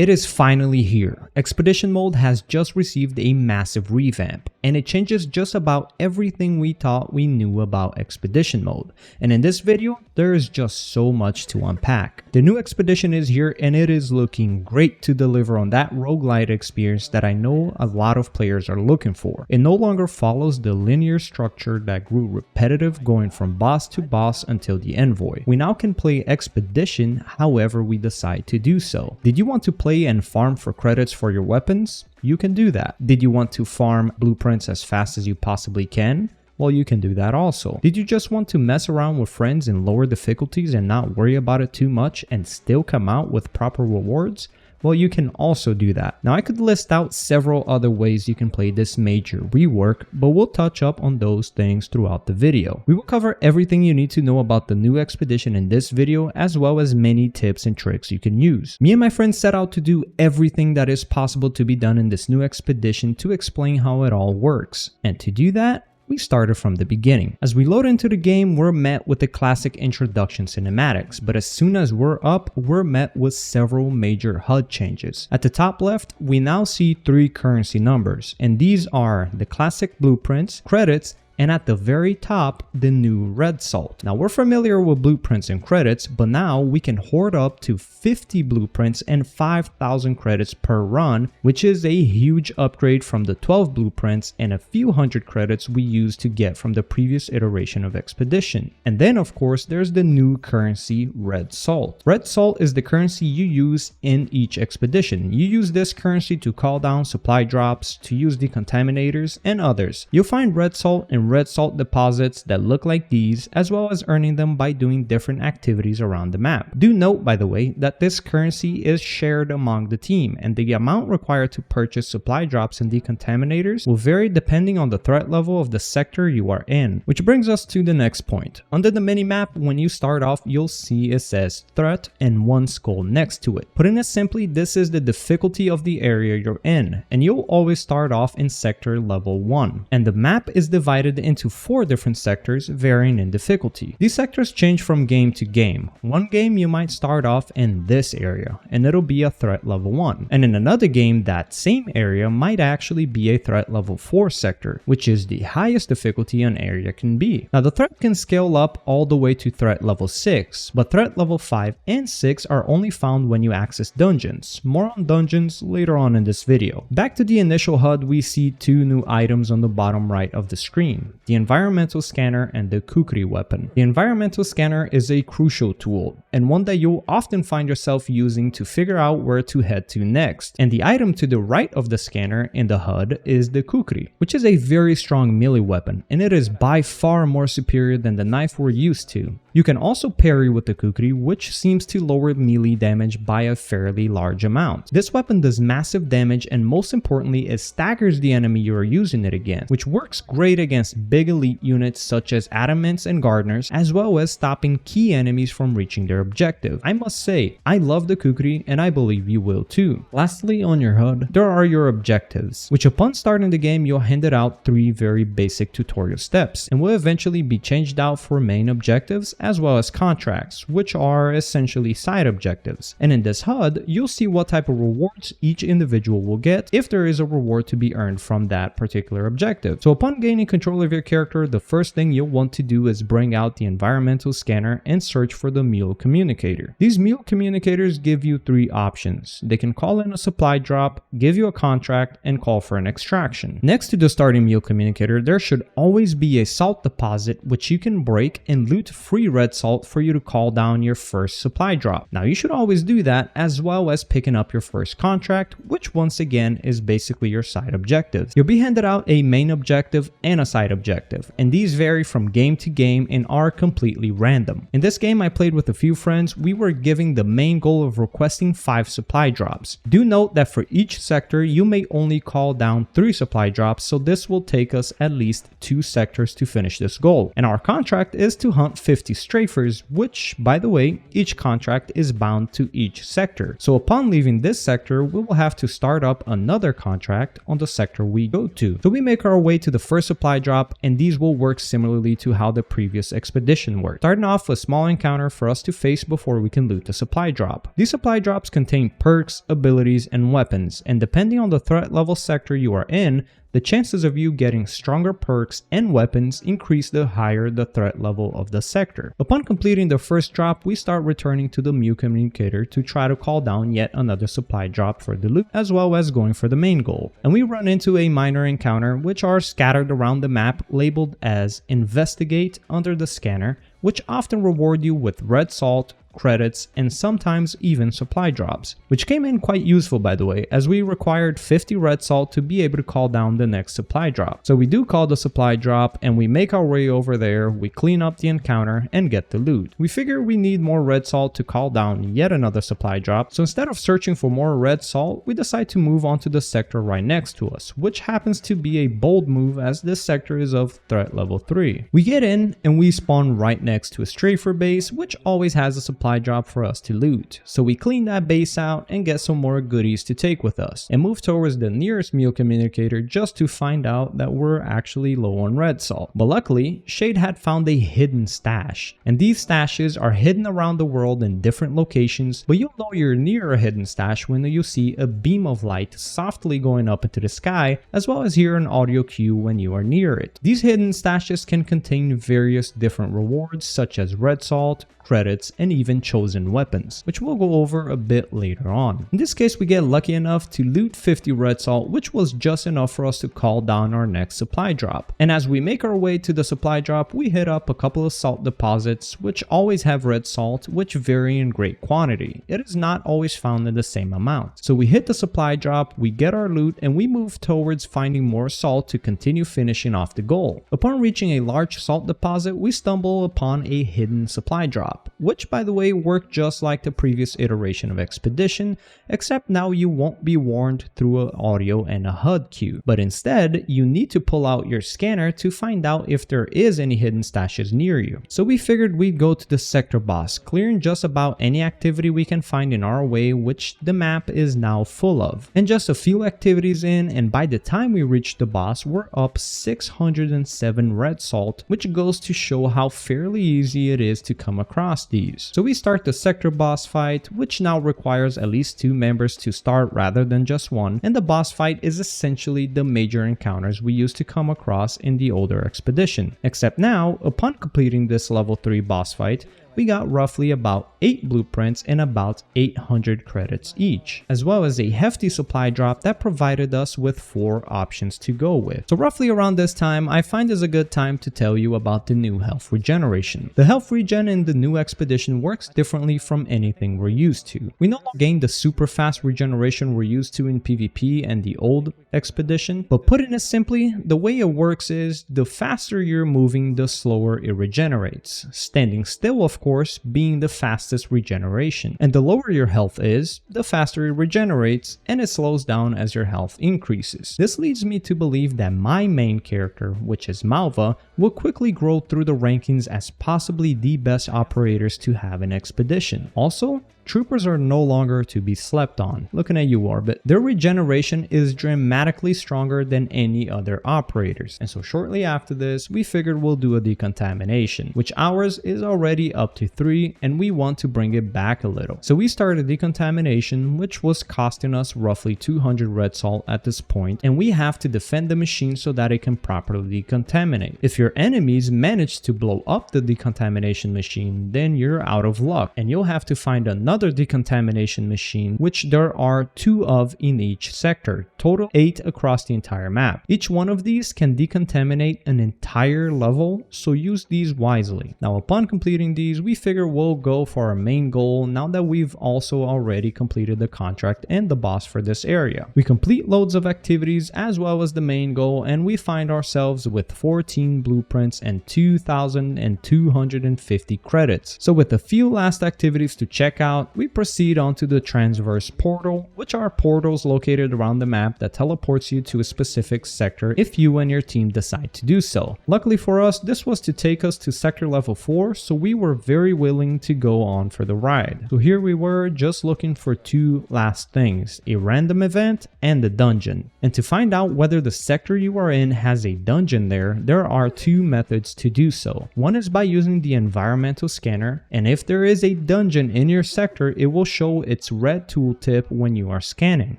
It is finally here. Expedition mode has just received a massive revamp, and it changes just about everything we thought we knew about Expedition mode. And in this video, there is just so much to unpack. The new Expedition is here and it is looking great to deliver on that roguelite experience that I know a lot of players are looking for. It no longer follows the linear structure that grew repetitive going from boss to boss until the envoy. We now can play Expedition however we decide to do so. Did you want to play and farm for credits for your weapons? You can do that. Did you want to farm blueprints as fast as you possibly can? Well, you can do that also. Did you just want to mess around with friends in lower difficulties and not worry about it too much and still come out with proper rewards? Well, you can also do that. Now, I could list out several other ways you can play this major rework, but we'll touch up on those things throughout the video. We will cover everything you need to know about the new Expedition in this video, as well as many tips and tricks you can use. Me and my friends set out to do everything that is possible to be done in this new Expedition to explain how it all works. And to do that, we started from the beginning. As we load into the game, we're met with the classic introduction cinematics, but as soon as we're up, we're met with several major HUD changes. At the top left, we now see 3 currency numbers, and these are the classic blueprints, credits, and at the very top, the new red salt. Now, we're familiar with blueprints and credits, but now we can hoard up to 50 blueprints and 5,000 credits per run, which is a huge upgrade from the 12 blueprints and a few hundred credits we used to get from the previous iteration of Expedition. And then, of course, there's the new currency, red salt. Red salt is the currency you use in each expedition. You use this currency to call down supply drops, to use decontaminators, and others. You'll find red salt and red salt deposits that look like these, as well as earning them by doing different activities around the map. Do note, by the way, that this currency is shared among the team, and the amount required to purchase supply drops and decontaminators will vary depending on the threat level of the sector you are in. Which brings us to the next point. Under the minimap, when you start off, you'll see it says threat and 1 skull next to it. Putting it simply, this is the difficulty of the area you're in, and you'll always start off in sector level 1. And the map is divided into 4 different sectors varying in difficulty. These sectors change from game to game. One game you might start off in this area and it'll be a threat level 1, and in another game that same area might actually be a threat level 4 sector, which is the highest difficulty an area can be. Now, the threat can scale up all the way to threat level 6, but threat level 5 and 6 are only found when you access dungeons. More on dungeons later on in this video. Back to the initial HUD, we see 2 new items on the bottom right of the screen: the environmental scanner and the Kukri weapon. The environmental scanner is a crucial tool, and one that you'll often find yourself using to figure out where to head to next. And the item to the right of the scanner in the HUD is the Kukri, which is a very strong melee weapon, and it is by far more superior than the knife we're used to. You can also parry with the Kukri, which seems to lower melee damage by a fairly large amount. This weapon does massive damage, and most importantly, it staggers the enemy you are using it against, which works great against big elite units such as adamants and gardeners, as well as stopping key enemies from reaching their objective. I must say, I love the Kukri, and I believe you will too. Lastly, on your HUD, there are your objectives, which upon starting the game, you're handed out 3 very basic tutorial steps, and will eventually be changed out for main objectives, as well as contracts, which are essentially side objectives. And in this HUD, you'll see what type of rewards each individual will get if there is a reward to be earned from that particular objective. So upon gaining control of your character, the first thing you'll want to do is bring out the environmental scanner and search for the Mule Communicator. These Mule Communicators give you 3 options. They can call in a supply drop, give you a contract, and call for an extraction. Next to the starting Mule Communicator, there should always be a salt deposit which you can break and loot free red salt for you to call down your first supply drop. Now, you should always do that, as well as picking up your first contract, which once again is basically your side objective. You'll be handed out a main objective and a side objective, and these vary from game to game and are completely random. In this game I played with a few friends, we were giving the main goal of requesting 5 supply drops. Do note that for each sector you may only call down 3 supply drops, so this will take us at least 2 sectors to finish this goal, and our contract is to hunt 50 strafers, which, by the way, each contract is bound to each sector. So upon leaving this sector, we will have to start up another contract on the sector we go to. So we make our way to the first supply drop, and these will work similarly to how the previous expedition worked, starting off with a small encounter for us to face before we can loot the supply drop. These supply drops contain perks, abilities, and weapons, and depending on the threat level sector you are in, the chances of you getting stronger perks and weapons increase the higher the threat level of the sector. Upon completing the first drop, we start returning to the Mule Communicator to try to call down yet another supply drop for the loot, as well as going for the main goal. And we run into a minor encounter which are scattered around the map labeled as Investigate under the scanner, which often reward you with red salt, credits, and sometimes even supply drops, which came in quite useful by the way, as we required 50 red salt to be able to call down the next supply drop. So we do call the supply drop and we make our way over there, we clean up the encounter and get the loot. We figure we need more red salt to call down yet another supply drop, so instead of searching for more red salt, we decide to move on to the sector right next to us, which happens to be a bold move as this sector is of threat level 3. We get in and we spawn right next to a strafer base, which always has a supply drop for us to loot. So we clean that base out and get some more goodies to take with us, and move towards the nearest Mule Communicator just to find out that we're actually low on red salt. But luckily, Shade had found a hidden stash, and these stashes are hidden around the world in different locations, but you'll know you're near a hidden stash when you see a beam of light softly going up into the sky, as well as hear an audio cue when you are near it. These hidden stashes can contain various different rewards such as red salt, credits, and even chosen weapons, which we'll go over a bit later on. In this case, we get lucky enough to loot 50 red salt, which was just enough for us to call down our next supply drop. And as we make our way to the supply drop, we hit up a couple of salt deposits, which always have red salt, which vary in great quantity. It is not always found in the same amount. So we hit the supply drop, we get our loot, and we move towards finding more salt to continue finishing off the goal. Upon reaching a large salt deposit, we stumble upon a hidden supply drop, which by the way worked just like the previous iteration of Expedition, except now you won't be warned through an audio and a HUD cue, but instead you need to pull out your scanner to find out if there is any hidden stashes near you. So we figured we'd go to the sector boss, clearing just about any activity we can find in our way, which the map is now full of. And just a few activities in, and by the time we reach the boss, we're up 607 red salt, which goes to show how fairly easy it is to come across these. So we start the sector boss fight, which now requires at least 2 members to start rather than just one, and the boss fight is essentially the major encounters we used to come across in the older expedition. Except now, upon completing this level 3 boss fight, we got roughly about 8 blueprints and about 800 credits each, as well as a hefty supply drop that provided us with 4 options to go with. So roughly around this time, I find is a good time to tell you about the new health regeneration. The health regen in the new expedition works differently from anything we're used to. We no longer gain the super fast regeneration we're used to in PvP and the old expedition, but putting it simply, the way it works is the faster you're moving, the slower it regenerates. Standing still, of course, being the fastest regeneration. And the lower your health is, the faster it regenerates, and it slows down as your health increases. This leads me to believe that my main character, which is Malva, will quickly grow through the rankings as possibly the best operators to have in Expedition. Also, troopers are no longer to be slept on. Looking at you, Orbit. Their regeneration is dramatically stronger than any other operators. And so shortly after this, we figured we'll do a decontamination, which ours is already up to 3, and we want to bring it back a little. So we started decontamination, which was costing us roughly 200 red salt at this point, and we have to defend the machine so that it can properly decontaminate. If your enemies manage to blow up the decontamination machine, then you're out of luck, and you'll have to find another decontamination machine, which there are 2 of in each sector, total 8 across the entire map. Each one of these can decontaminate an entire level, so use these wisely. Now upon completing these, we figure we'll go for our main goal now that we've also already completed the contract and the boss for this area. We complete loads of activities as well as the main goal, and we find ourselves with 14 blueprints and 2,250 credits. So with a few last activities to check out, out, we proceed onto the Transverse Portal, which are portals located around the map that teleports you to a specific sector if you and your team decide to do so. Luckily for us, this was to take us to sector level 4, so we were very willing to go on for the ride. So here we were, just looking for two last things, a random event and a dungeon. And to find out whether the sector you are in has a dungeon there are two methods to do so. One is by using the environmental scanner, and if there is a dungeon in your sector, it will show its red tooltip when you are scanning.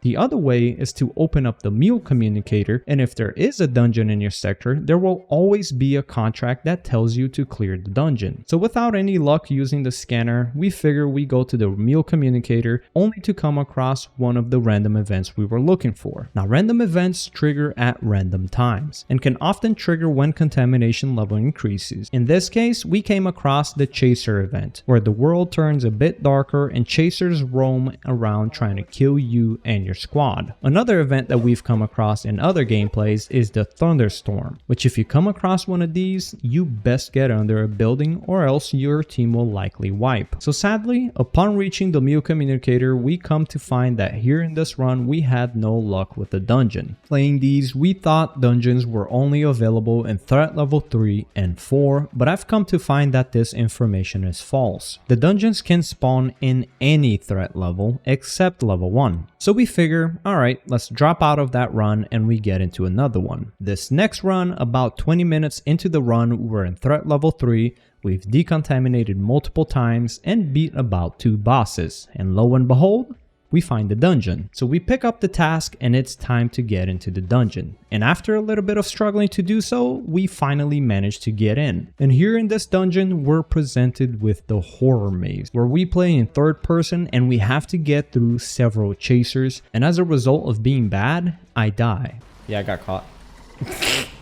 The other way is to open up the Mule Communicator, and if there is a dungeon in your sector, there will always be a contract that tells you to clear the dungeon. So without any luck using the scanner, we figure we go to the Mule Communicator only to come across one of the random events we were looking for. Now, random events trigger at random times and can often trigger when contamination level increases. In this case, we came across the Chaser event, where the world turns a bit darker and chasers roam around trying to kill you and your squad. Another event that we've come across in other gameplays is the Thunderstorm, which if you come across one of these, you best get under a building or else your team will likely wipe. So sadly, upon reaching the Mule Communicator, we come to find that here in this run, we had no luck with the dungeon. Playing these, we thought dungeons were only available in threat level 3 and 4, but I've come to find that this information is false. The dungeons can spawn in any threat level except level 1. So we figure, alright, let's drop out of that run and we get into another one. This next run, about 20 minutes into the run, we're in threat level 3, we've decontaminated multiple times and beat about 2 bosses, and lo and behold, we find the dungeon. So we pick up the task and it's time to get into the dungeon. And after a little bit of struggling to do so, we finally managed to get in. And here in this dungeon, we're presented with the horror maze, where we play in third person and we have to get through several chasers. And as a result of being bad, I die. Yeah, I got caught.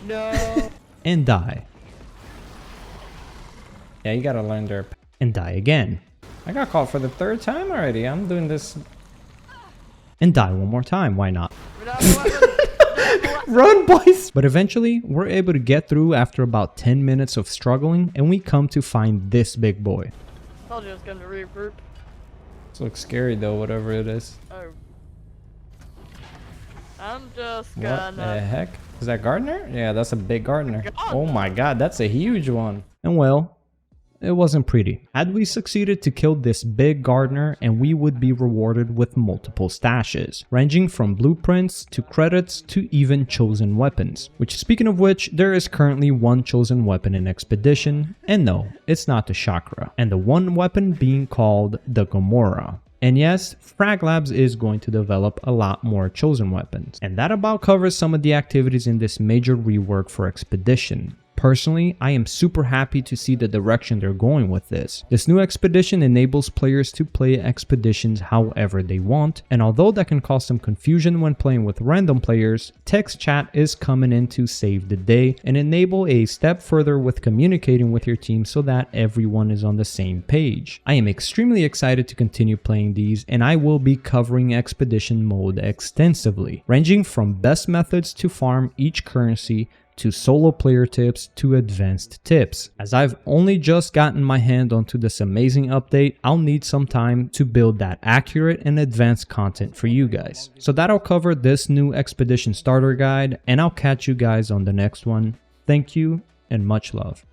No. And die. Yeah, you gotta learn their... And die again. I got caught for the 3rd time already. I'm doing this... And die one more time, why not? Run, boys! But eventually, we're able to get through after about 10 minutes of struggling, and we come to find this big boy. Told you I was going to regroup. This looks scary though, whatever it is. Oh. I'm just What gonna... the heck? Is that Gardener? Yeah, that's a big Gardener. God. Oh my god, that's a huge one. And well, it wasn't pretty. Had we succeeded to kill this big Gardener, and we would be rewarded with multiple stashes, ranging from blueprints to credits to even chosen weapons. Which, speaking of which, there is currently one chosen weapon in Expedition, and no, it's not the Chakra, and the one weapon being called the Gomorrah. And yes, Frag Labs is going to develop a lot more chosen weapons. And that about covers some of the activities in this major rework for Expedition. Personally, I am super happy to see the direction they're going with this. This new expedition enables players to play expeditions however they want, and although that can cause some confusion when playing with random players, text chat is coming in to save the day and enable a step further with communicating with your team so that everyone is on the same page. I am extremely excited to continue playing these, and I will be covering expedition mode extensively, ranging from best methods to farm each currency, to solo player tips, to advanced tips. As I've only just gotten my hand onto this amazing update, I'll need some time to build that accurate and advanced content for you guys. So that'll cover this new Expedition starter guide, and I'll catch you guys on the next one. Thank you and much love.